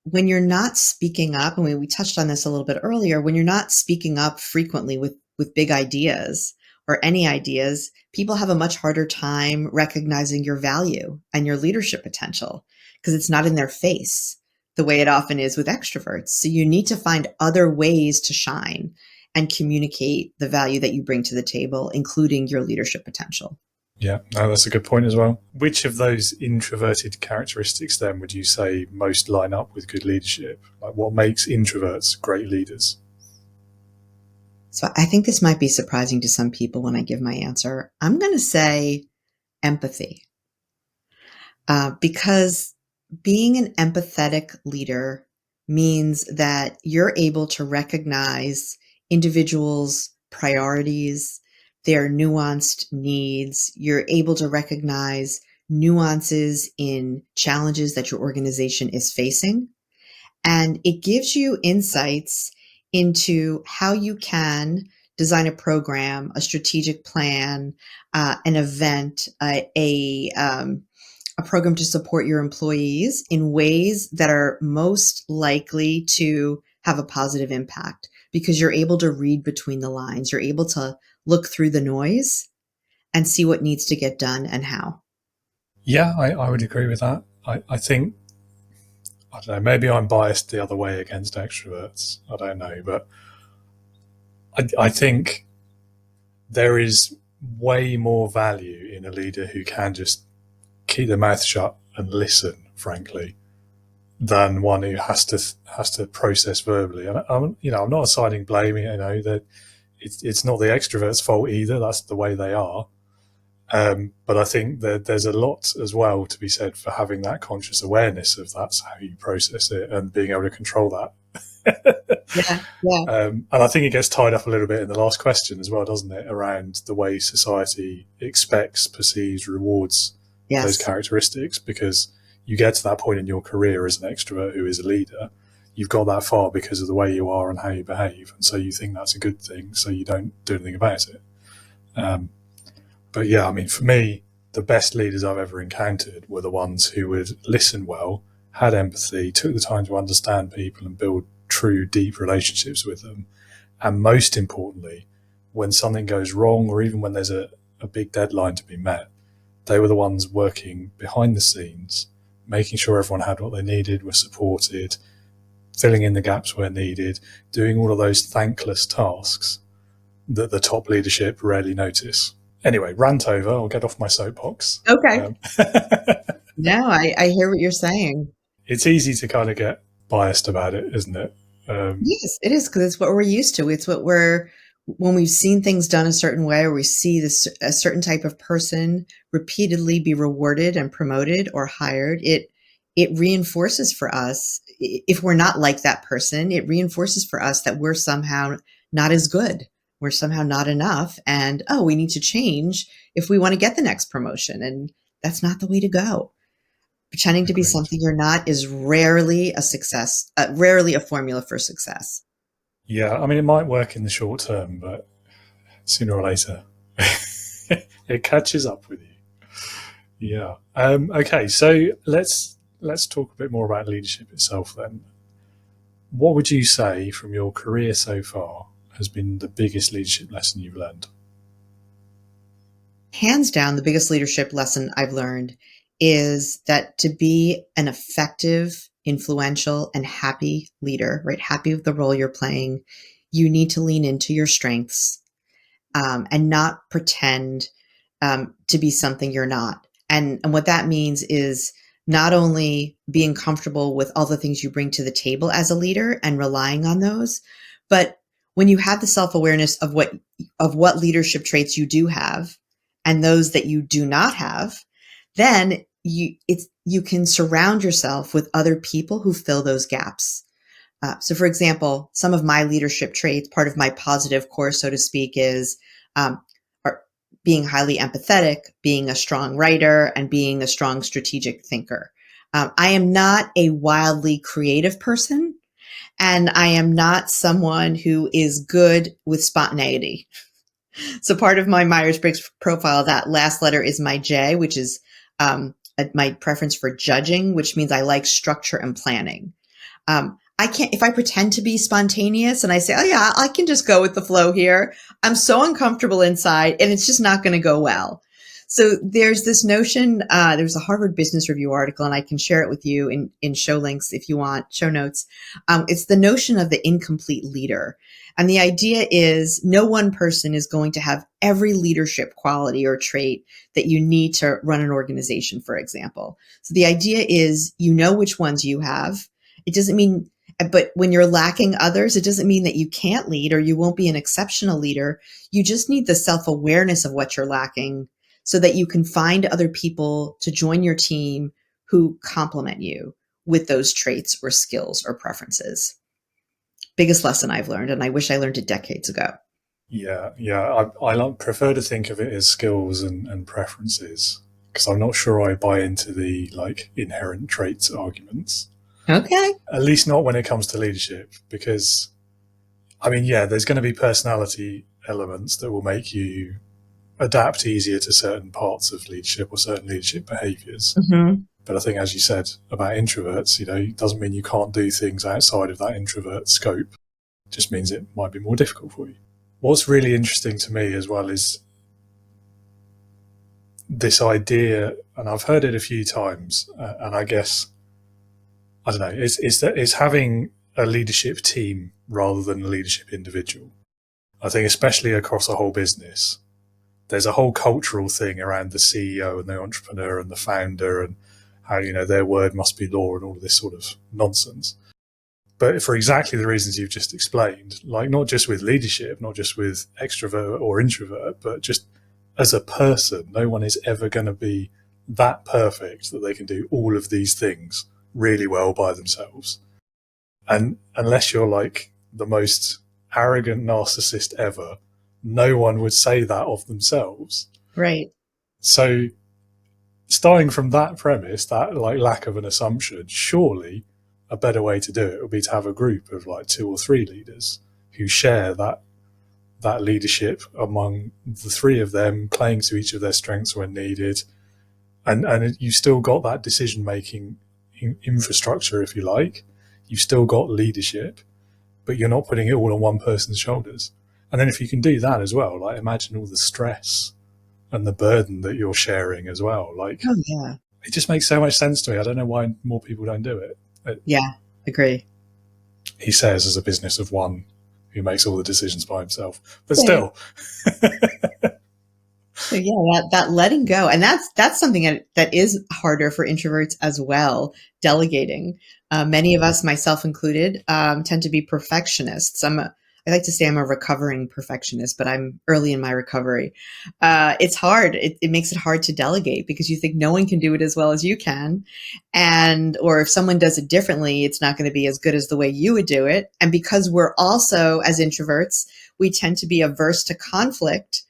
when you're not speaking up, and we touched on this a little bit earlier, when you're not speaking up frequently with big ideas or any ideas, people have a much harder time recognizing your value and your leadership potential because it's not in their face the way it often is with extroverts. So you need to find other ways to shine and communicate the value that you bring to the table, including your leadership potential.
Yeah, no, that's a good point as well. Which of those introverted characteristics then would you say most line up with good leadership? Like, what makes introverts great leaders?
So I think this might be surprising to some people when I give my answer. I'm going to say empathy. Because being an empathetic leader means that you're able to recognize individuals' priorities, their nuanced needs. You're able to recognize nuances in challenges that your organization is facing. And it gives you insights into how you can design a program, a strategic plan, an event, a program to support your employees in ways that are most likely to have a positive impact, because you're able to read between the lines. You're able to look through the noise and see what needs to get done and how.
Yeah, I would agree with that. I think, I don't know, maybe I'm biased the other way against extroverts. I don't know, but I think there is way more value in a leader who can just keep their mouth shut and listen, frankly, than one who has to process verbally. And I'm not assigning blame. That it's not the extrovert's fault either. That's the way they are. But I think that there's a lot as well to be said for having that conscious awareness of that's how you process it and being able to control that.
Yeah.
And I think it gets tied up a little bit in the last question as well, doesn't it? Around the way society expects, perceives, rewards those characteristics, because you get to that point in your career as an extrovert who is a leader. You've got that far because of the way you are and how you behave. And so you think that's a good thing, so you don't do anything about it. But yeah, I mean, for me, the best leaders I've ever encountered were the ones who would listen well, had empathy, took the time to understand people and build true, deep relationships with them. And most importantly, when something goes wrong, or even when there's a big deadline to be met, they were the ones working behind the scenes, making sure everyone had what they needed, were supported, filling in the gaps where needed, doing all of those thankless tasks that the top leadership rarely notice. Anyway, rant over. I'll get off my soapbox.
Okay. No, I hear what you're saying.
It's easy to kind of get biased about it, isn't it?
Yes, it is, because it's what we're used to. It's what when we've seen things done a certain way, or we see a certain type of person repeatedly be rewarded and promoted or hired, it reinforces for us, if we're not like that person, it reinforces for us that we're somehow not as good. We're somehow not enough. And, we need to change if we want to get the next promotion. And that's not the way to go. Pretending to be something you're not is rarely a success, rarely a formula for success.
Yeah, I mean, it might work in the short term, but sooner or later, it catches up with you. Yeah. Okay, so let's talk a bit more about leadership itself then. What would you say from your career so far has been the biggest leadership lesson you've learned?
Hands down, the biggest leadership lesson I've learned is that to be an effective, influential, and happy leader, right? Happy with the role you're playing, you need to lean into your strengths and not pretend to be something you're not. And what that means is not only being comfortable with all the things you bring to the table as a leader and relying on those, but when you have the self-awareness of what leadership traits you do have and those that you do not have, then you can surround yourself with other people who fill those gaps. So for example, some of my leadership traits, part of my positive core, so to speak, is being highly empathetic, being a strong writer, and being a strong strategic thinker. I am not a wildly creative person, and I am not someone who is good with spontaneity. So part of my Myers-Briggs profile, that last letter is my J, which is my preference for judging, which means I like structure and planning. I can't, if I pretend to be spontaneous and I say, oh yeah, I can just go with the flow here, I'm so uncomfortable inside and it's just not going to go well. So there's this notion, there's a Harvard Business Review article, and I can share it with you in show links if you want, show notes. It's the notion of the incomplete leader. And the idea is no one person is going to have every leadership quality or trait that you need to run an organization, for example. So the idea is you know which ones you have. It doesn't mean, but when you're lacking others, it doesn't mean that you can't lead or you won't be an exceptional leader. You just need the self-awareness of what you're lacking so that you can find other people to join your team who complement you with those traits or skills or preferences. Biggest lesson I've learned, and I wish I learned it decades ago.
Yeah. I prefer to think of it as skills and preferences, because I'm not sure I buy into the inherent traits arguments.
Okay.
At least not when it comes to leadership, because I mean, yeah, there's going to be personality elements that will make you adapt easier to certain parts of leadership or certain leadership behaviors.
Mm-hmm.
But I think, as you said about introverts, it doesn't mean you can't do things outside of that introvert scope. It just means it might be more difficult for you. What's really interesting to me as well is this idea, and I've heard it a few times, and I guess, I don't know, it's having a leadership team rather than a leadership individual. I think especially across a whole business, there's a whole cultural thing around the CEO and the entrepreneur and the founder and how, their word must be law and all of this sort of nonsense. But for exactly the reasons you've just explained, not just with leadership, not just with extrovert or introvert, but just as a person, no one is ever going to be that perfect that they can do all of these things really well by themselves. And unless you're the most arrogant narcissist ever, no one would say that of themselves.
Right.
So starting from that premise, that like lack of an assumption, surely a better way to do it would be to have a group of like 2 or 3 leaders who share that leadership among the 3 of them, playing to each of their strengths when needed, and you still got that decision making infrastructure, if you like. You've still got leadership, but you're not putting it all on one person's shoulders. And then if you can do that as well, like imagine all the stress and the burden that you're sharing as well. Like,
Oh, yeah.
It just makes so much sense to me. I don't know why more people don't do it.
Yeah, agree.
He says as a business of one who makes all the decisions by himself, but still.
So yeah, that letting go, and that's something that is harder for introverts as well. Delegating. Many of us, myself included, tend to be perfectionists. I like to say I'm a recovering perfectionist, but I'm early in my recovery. It's hard. It makes it hard to delegate because you think no one can do it as well as you can, or if someone does it differently, it's not going to be as good as the way you would do it. And because we're also, as introverts, we tend to be averse to conflict.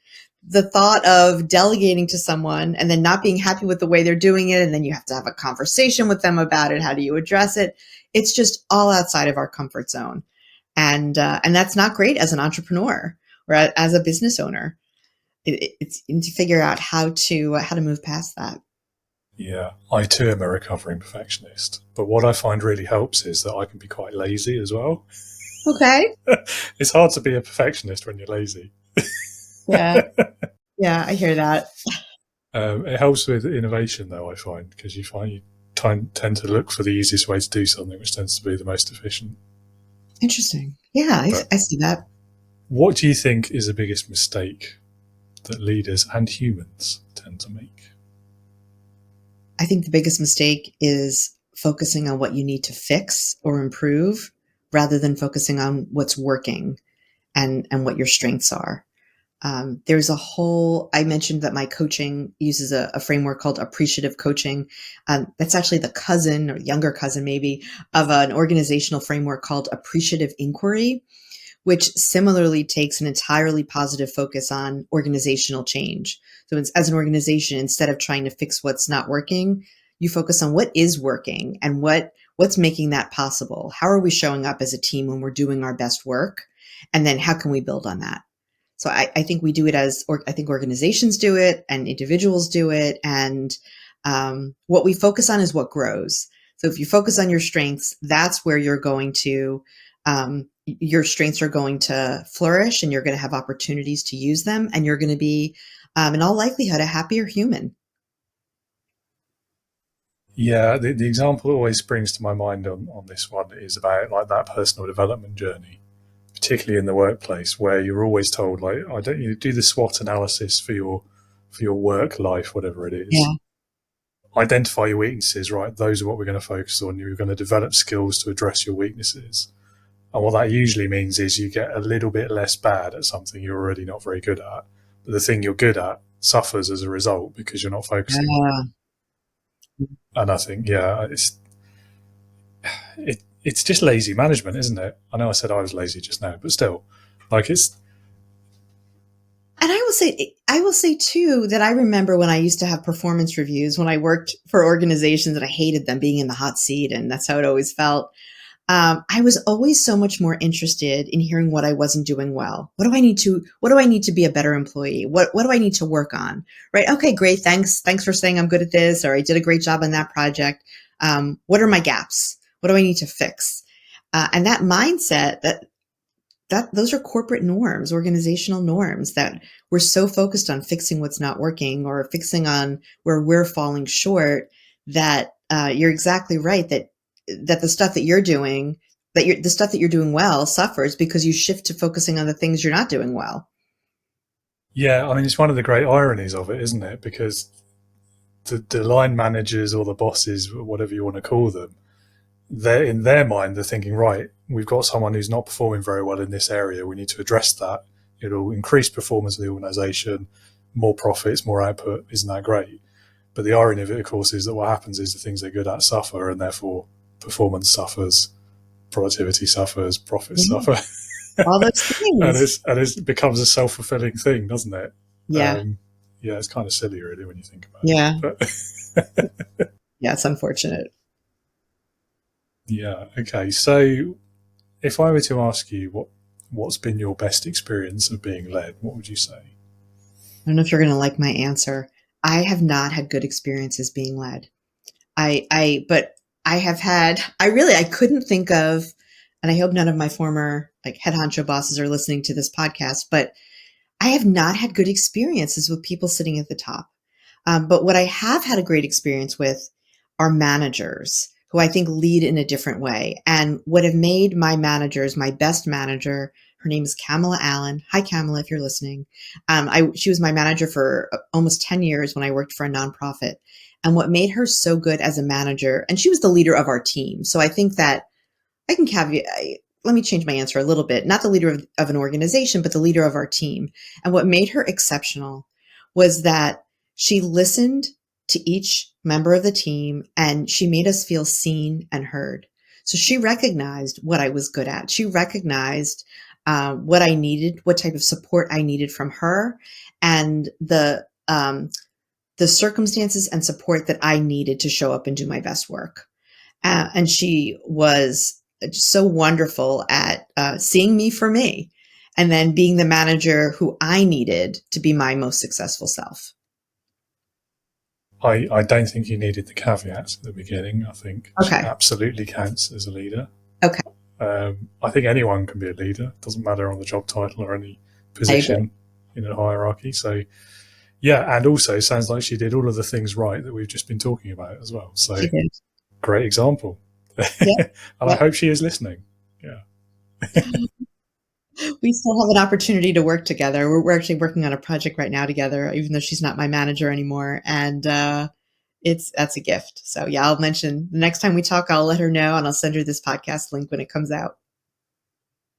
The thought of delegating to someone and then not being happy with the way they're doing it, and then you have to have a conversation with them about it. How do you address it? It's just all outside of our comfort zone. And that's not great as an entrepreneur or as a business owner. It's to figure out how to move past that.
Yeah, I too am a recovering perfectionist. But what I find really helps is that I can be quite lazy as well.
Okay.
It's hard to be a perfectionist when you're lazy.
Yeah. Yeah, I hear that.
It helps with innovation, though, I find, because you tend to look for the easiest way to do something, which tends to be the most efficient.
Interesting. Yeah, I see that.
What do you think is the biggest mistake that leaders and humans tend to make?
I think the biggest mistake is focusing on what you need to fix or improve rather than focusing on what's working and what your strengths are. There's I mentioned that my coaching uses a framework called appreciative coaching. That's actually the cousin or younger cousin maybe of an organizational framework called appreciative inquiry, which similarly takes an entirely positive focus on organizational change. So as an organization, instead of trying to fix what's not working, you focus on what is working and what's making that possible. How are we showing up as a team when we're doing our best work? And then how can we build on that? So I think we do it I think organizations do it and individuals do it. And what we focus on is what grows. So if you focus on your strengths, that's where your strengths are going to flourish and you're going to have opportunities to use them. And you're going to be, in all likelihood, a happier human.
Yeah, the example that always springs to my mind on this one is about like that personal development journey, particularly in the workplace, where you're always told, like, you do the SWOT analysis for your work life, whatever it is.
Yeah.
Identify your weaknesses, right? Those are what we're going to focus on. You're going to develop skills to address your weaknesses. And what that usually means is you get a little bit less bad at something you're already not very good at. But the thing you're good at suffers as a result because you're not focusing on it. And I think, yeah, it's just lazy management, isn't it? I know I said I was lazy just now, but still, like it's.
And I will say too that I remember when I used to have performance reviews when I worked for organizations and I hated them being in the hot seat, and that's how it always felt. I was always so much more interested in hearing what I wasn't doing well. What do I need to be a better employee? What do I need to work on? Right? Okay, great. Thanks for saying I'm good at this, or I did a great job on that project. What are my gaps? What do I need to fix? And that mindset that those are corporate norms, organizational norms that we're so focused on fixing what's not working or fixing on where we're falling short that you're exactly right that the stuff that you're doing, the stuff that you're doing well suffers because you shift to focusing on the things you're not doing well.
Yeah, I mean, it's one of the great ironies of it, isn't it? Because the line managers or the bosses, whatever you want to call them, they're in their mind, they're thinking, right, we've got someone who's not performing very well in this area. We need to address that. It'll increase performance of the organization, more profits, more output. Isn't that great? But the irony of it, of course, is that what happens is the things they're good at suffer, and therefore performance suffers, productivity suffers, profits suffer.
All those things.
and it becomes a self-fulfilling thing, doesn't it?
Yeah.
Yeah, it's kind of silly, really, when you think about
Yeah.
it. But
Yeah, it's unfortunate.
yeah, okay. So if I were to ask you what's been your best experience of being led, what would you say?
I don't know if you're going to like my answer. I have not had good experiences being led. But I have had, I couldn't think of, and I hope none of my former like head honcho bosses are listening to this podcast, but I have not had good experiences with people sitting at the top. But what I have had a great experience with are managers who I think lead in a different way. And what have made my managers, my best manager, her name is Kamala Allen. Hi, Kamala, if you're listening. She was my manager for almost 10 years when I worked for a nonprofit. And what made her so good as a manager, and she was the leader of our team. So I think that I can caveat, let me change my answer a little bit. Not the leader of an organization, but the leader of our team. And what made her exceptional was that she listened to each member of the team and she made us feel seen and heard. So she recognized what I was good at. She recognized what I needed, what type of support I needed from her, and the circumstances and support that I needed to show up and do my best work. And she was so wonderful at seeing me for me and then being the manager who I needed to be my most successful self.
I don't think you needed the caveat at the beginning. I think she
Okay.
absolutely counts as a leader.
Okay.
I think anyone can be a leader. It doesn't matter on the job title or any position in a hierarchy. So, yeah, and also it sounds like she did all of the things right that we've just been talking about as well. So,
She did.
great example.
Yep.
And I hope she is listening. Yeah.
We still have an opportunity to work together. We're actually working on a project right now together, even though she's not my manager anymore. And that's a gift. So yeah, I'll mention the next time we talk, I'll let her know and I'll send her this podcast link when it comes out.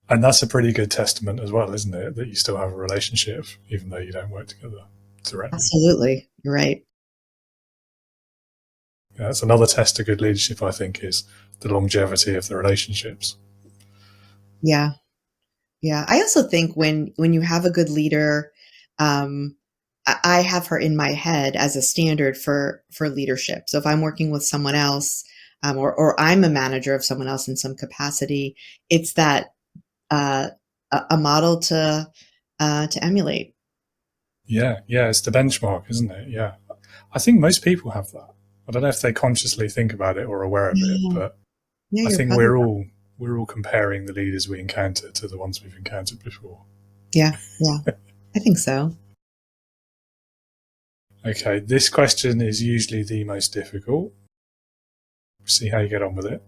And that's a pretty good testament as well, isn't it? That you still have a relationship, even though you don't work together directly.
Absolutely. You're right.
Yeah, that's another test of good leadership, I think, is the longevity of the relationships.
Yeah. Yeah. I also think when you have a good leader, I have her in my head as a standard for leadership. So if I'm working with someone else, or I'm a manager of someone else in some capacity, it's that a model to emulate.
Yeah, it's the benchmark, isn't it? Yeah, I think most people have that. I don't know if they consciously think about it or are aware of it, but
Yeah,
I
you're
think
probably
we're all comparing the leaders we encounter to the ones we've encountered before.
Yeah, I think so.
Okay, this question is usually the most difficult. See how you get on with it.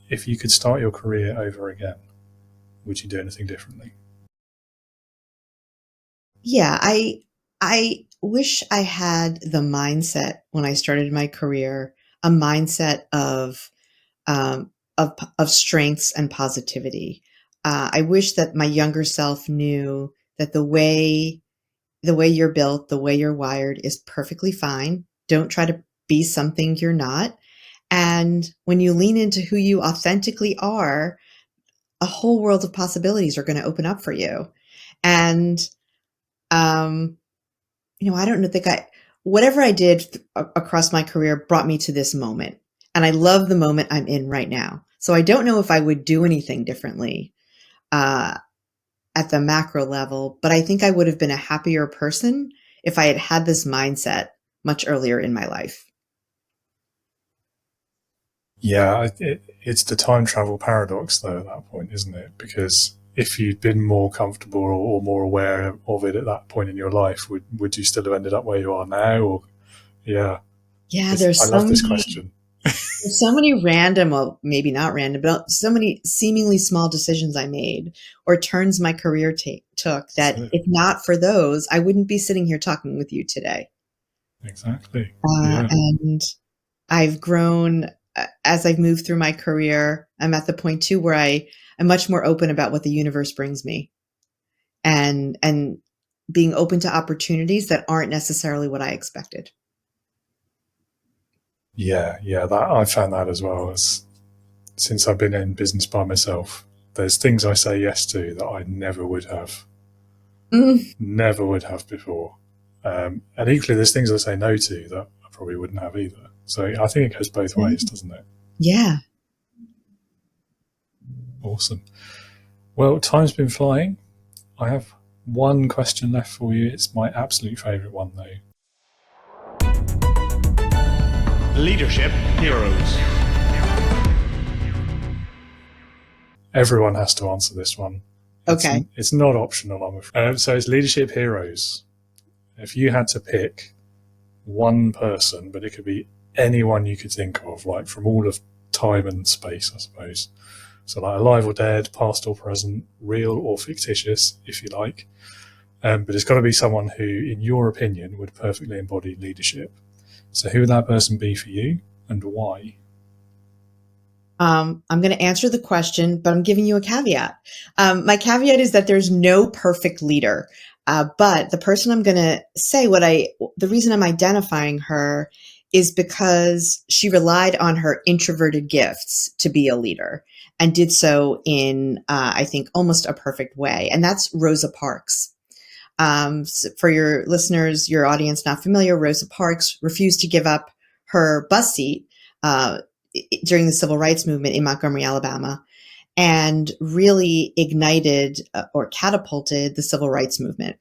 If you could start your career over again, would you do anything differently?
Yeah, I wish I had the mindset when I started my career, a mindset um, of strengths and positivity. I wish that my younger self knew that the way you're built, the way you're wired is perfectly fine. Don't try to be something you're not. And when you lean into who you authentically are, a whole world of possibilities are going to open up for you. And um, I don't think whatever I did across my career brought me to this moment. And I love the moment I'm in right now. So I don't know if I would do anything differently at the macro level, but I think I would have been a happier person if I had had this mindset much earlier in my life.
Yeah, it's the time travel paradox, though, at that point, isn't it? Because if you'd been more comfortable or more aware of it at that point in your life, would you still have ended up where you are now? Or yeah, I love this question.
There's so many random, well, maybe not random, but so many seemingly small decisions I made or turns my career took that if not for those, I wouldn't be sitting here talking with you today.
Exactly. Yeah.
And I've grown as I've moved through my career. I'm at the point too where I'm much more open about what the universe brings me and being open to opportunities that aren't necessarily what I expected.
Yeah, that I found that as well. Since I've been in business by myself, there's things I say yes to that I never would have before. And equally, there's things I say no to that I probably wouldn't have either. So I think it goes both ways, doesn't it?
Yeah.
Awesome. Well, time's been flying. I have one question left for you. It's my absolute favourite one, though.
Leadership heroes.
Everyone has to answer this one.
Okay.
It's not optional, I'm afraid. So it's leadership heroes. If you had to pick one person, but it could be anyone you could think of, like from all of time and space, I suppose. So like alive or dead, past or present, real or fictitious, if you like. But it's got to be someone who, in your opinion, would perfectly embody leadership. So who would that person be for you and why?
I'm going to answer the question, but I'm giving you a caveat. My caveat is that there's no perfect leader. But the person I'm going to say the reason I'm identifying her is because she relied on her introverted gifts to be a leader and did so in, I think, almost a perfect way. And that's Rosa Parks. So for your listeners, your audience not familiar, Rosa Parks refused to give up her bus seat during the civil rights movement in Montgomery, Alabama, and really ignited or catapulted the civil rights movement.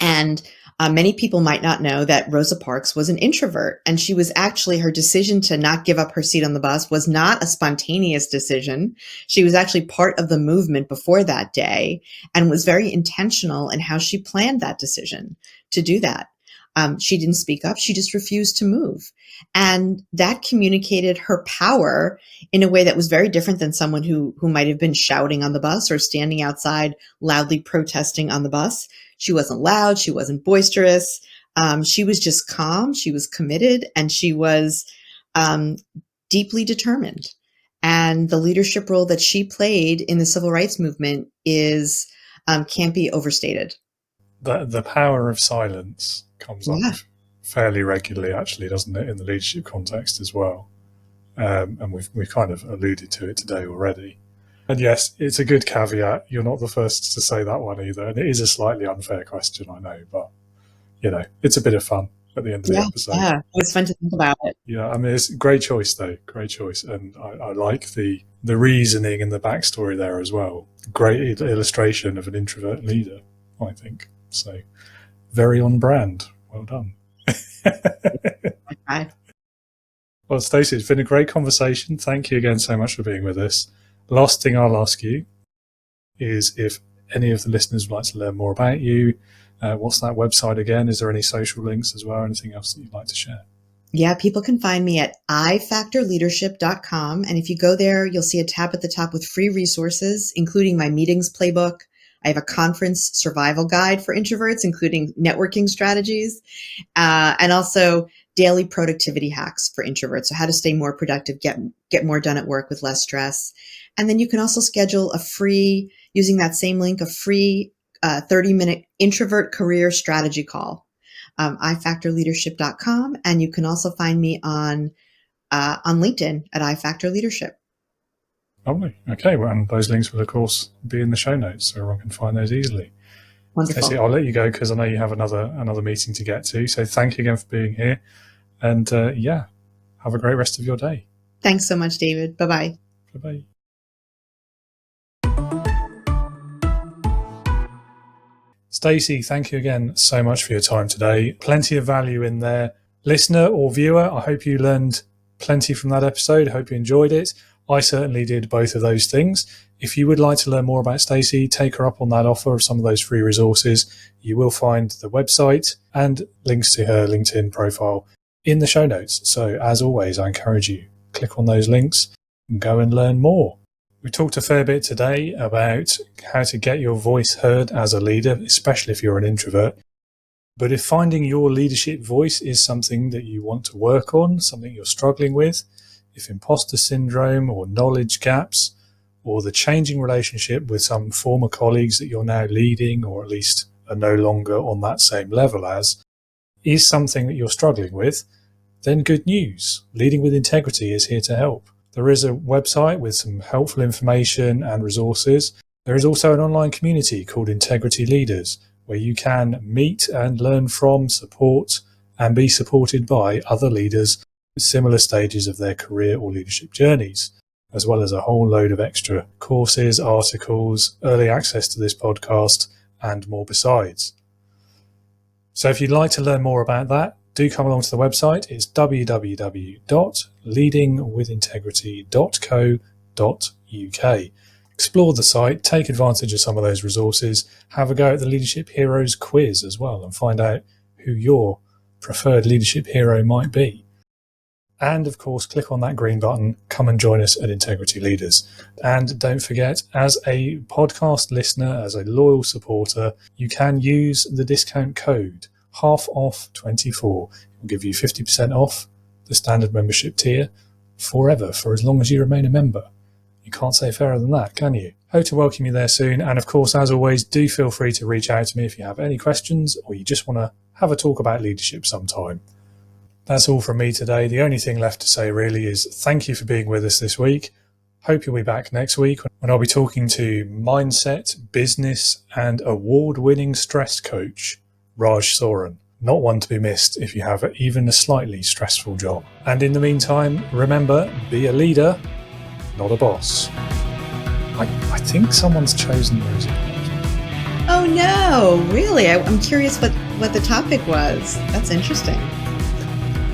And many people might not know that Rosa Parks was an introvert, and she was actually, her decision to not give up her seat on the bus was not a spontaneous decision. She was actually part of the movement before that day and was very intentional in how she planned that decision to do that. She didn't speak up. She just refused to move. And that communicated her power in a way that was very different than someone who might have been shouting on the bus or standing outside loudly protesting on the bus. She wasn't loud. She wasn't boisterous. She was just calm. She was committed, and she was deeply determined. And the leadership role that she played in the civil rights movement is can't be overstated.
The power of silence comes up fairly regularly, actually, doesn't it, in the leadership context as well? And we've kind of alluded to it today already. And yes, it's a good caveat. You're not the first to say that one either. And it is a slightly unfair question, I know, but, it's a bit of fun at the end of the episode.
Yeah, it was fun to think about it.
Yeah, I mean, it's a great choice, though. Great choice. And I like the reasoning and the backstory there as well. Great illustration of an introvert leader, I think. So, very on brand. Well done.
Okay.
Well, Stacey, it's been a great conversation. Thank you again so much for being with us. Last thing I'll ask you is if any of the listeners would like to learn more about you, what's that website again? Is there any social links as well? Anything else that you'd like to share?
Yeah, people can find me at ifactorleadership.com. And if you go there, you'll see a tab at the top with free resources, including my meetings playbook. I have a conference survival guide for introverts, including networking strategies, and also daily productivity hacks for introverts. So how to stay more productive, get more done at work with less stress. And then you can also schedule using that same link, a free 30-minute introvert career strategy call. ifactorleadership.com. And you can also find me on LinkedIn at ifactorleadership.
Lovely. Okay, well, and those links will, of course, be in the show notes, so everyone can find those easily.
Wonderful.
Stacey, I'll let you go because I know you have another meeting to get to. So thank you again for being here. And have a great rest of your day.
Thanks so much, David. Bye-bye.
Bye-bye. Stacey, thank you again so much for your time today. Plenty of value in there. Listener or viewer, I hope you learned plenty from that episode. I hope you enjoyed it. I certainly did both of those things. If you would like to learn more about Stacey, take her up on that offer of some of those free resources. You will find the website and links to her LinkedIn profile in the show notes. So as always, I encourage you, click on those links and go and learn more. We talked a fair bit today about how to get your voice heard as a leader, especially if you're an introvert. But if finding your leadership voice is something that you want to work on, something you're struggling with, if imposter syndrome or knowledge gaps, or the changing relationship with some former colleagues that you're now leading, or at least are no longer on that same level as, is something that you're struggling with, then good news. Leading with Integrity is here to help. There is a website with some helpful information and resources. There is also an online community called Integrity Leaders, where you can meet and learn from, support, and be supported by other leaders at similar stages of their career or leadership journeys, as well as a whole load of extra courses, articles, early access to this podcast, and more besides. So if you'd like to learn more about that, do come along to the website. It's www.leadingwithintegrity.co.uk. Explore the site, take advantage of some of those resources, have a go at the Leadership Heroes quiz as well, and find out who your preferred leadership hero might be. And of course, click on that green button, come and join us at Integrity Leaders. And don't forget, as a podcast listener, as a loyal supporter, you can use the discount code HalfOff24. It will give you 50% off the standard membership tier forever, for as long as you remain a member. You can't say fairer than that, can you? Hope to welcome you there soon. And of course, as always, do feel free to reach out to me if you have any questions or you just want to have a talk about leadership sometime. That's all from me today. The only thing left to say really is thank you for being with us this week. Hope you'll be back next week when I'll be talking to mindset, business, and award-winning stress coach, Raj Soren. Not one to be missed if you have even a slightly stressful job. And in the meantime, remember, be a leader, not a boss. I think someone's chosen music.
Oh no, really? I'm curious what the topic was. That's interesting.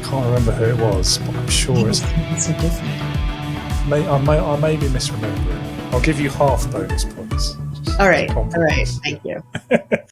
Can't remember who it was, but I'm sure it's
so different.
I may be misremembering. I'll give you half bonus points.
All right. Thank you.